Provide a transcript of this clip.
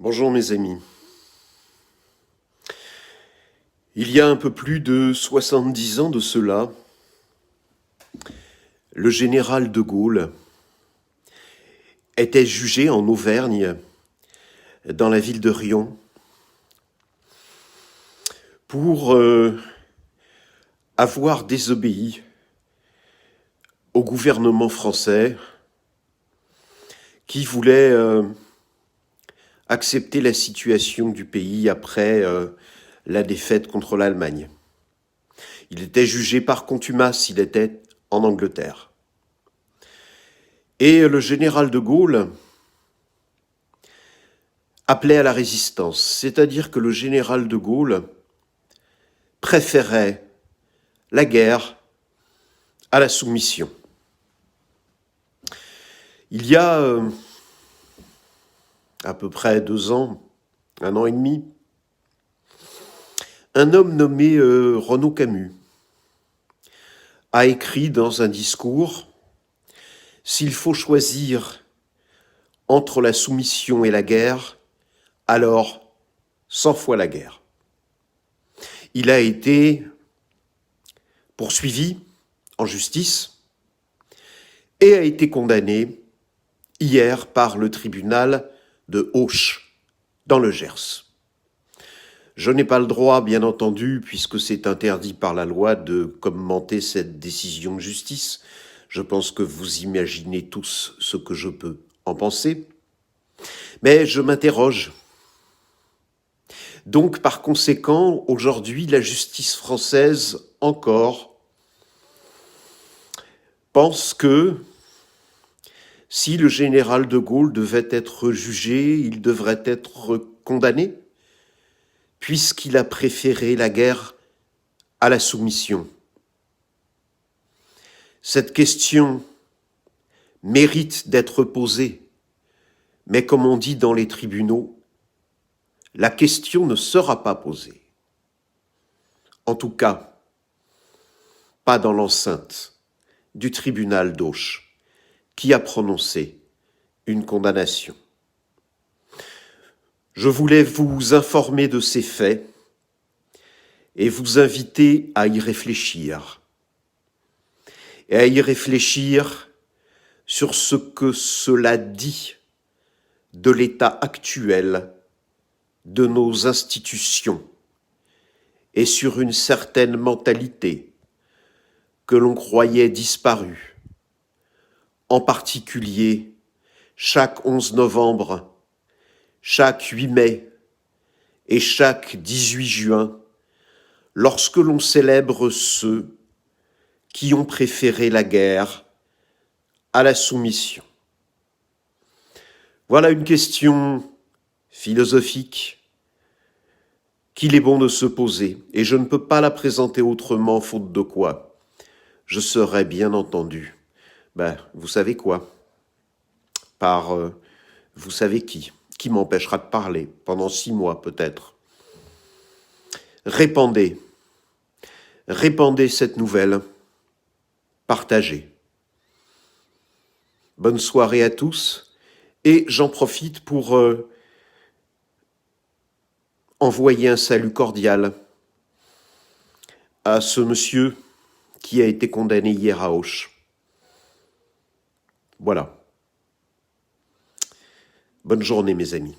Bonjour mes amis. Il y a un peu plus de 70 ans de cela, le général de Gaulle était jugé en Auvergne, dans la ville de Riom, pour avoir désobéi au gouvernement français qui voulait accepter la situation du pays après la défaite contre l'Allemagne. Il était jugé par contumace, il était en Angleterre. Et le général de Gaulle appelait à la résistance, c'est-à-dire que le général de Gaulle préférait la guerre à la soumission. Il y a à peu près 2 ans, 1 an et demi, un homme nommé Renaud Camus a écrit dans un discours « S'il faut choisir entre la soumission et la guerre, alors 100 fois la guerre ». Il a été poursuivi en justice et a été condamné hier par le tribunal de Auch, dans le Gers. Je n'ai pas le droit, bien entendu, puisque c'est interdit par la loi, de commenter cette décision de justice. Je pense que vous imaginez tous ce que je peux en penser. Mais je m'interroge. Donc, par conséquent, aujourd'hui, la justice française, encore, pense que si le général de Gaulle devait être jugé, il devrait être condamné, puisqu'il a préféré la guerre à la soumission. Cette question mérite d'être posée, mais comme on dit dans les tribunaux, la question ne sera pas posée. En tout cas, pas dans l'enceinte du tribunal d'Auch, qui a prononcé une condamnation. Je voulais vous informer de ces faits et vous inviter à y réfléchir. Et à y réfléchir sur ce que cela dit de l'état actuel de nos institutions et sur une certaine mentalité que l'on croyait disparue. En particulier, chaque 11 novembre, chaque 8 mai et chaque 18 juin, lorsque l'on célèbre ceux qui ont préféré la guerre à la soumission. Voilà une question philosophique qu'il est bon de se poser, et je ne peux pas la présenter autrement, faute de quoi je serais bien entendu, vous savez quoi, par vous savez qui m'empêchera de parler pendant 6 mois peut-être. Répandez cette nouvelle, partagez. Bonne soirée à tous, et j'en profite pour envoyer un salut cordial à ce monsieur qui a été condamné hier à Auch. Voilà. Bonne journée, mes amis.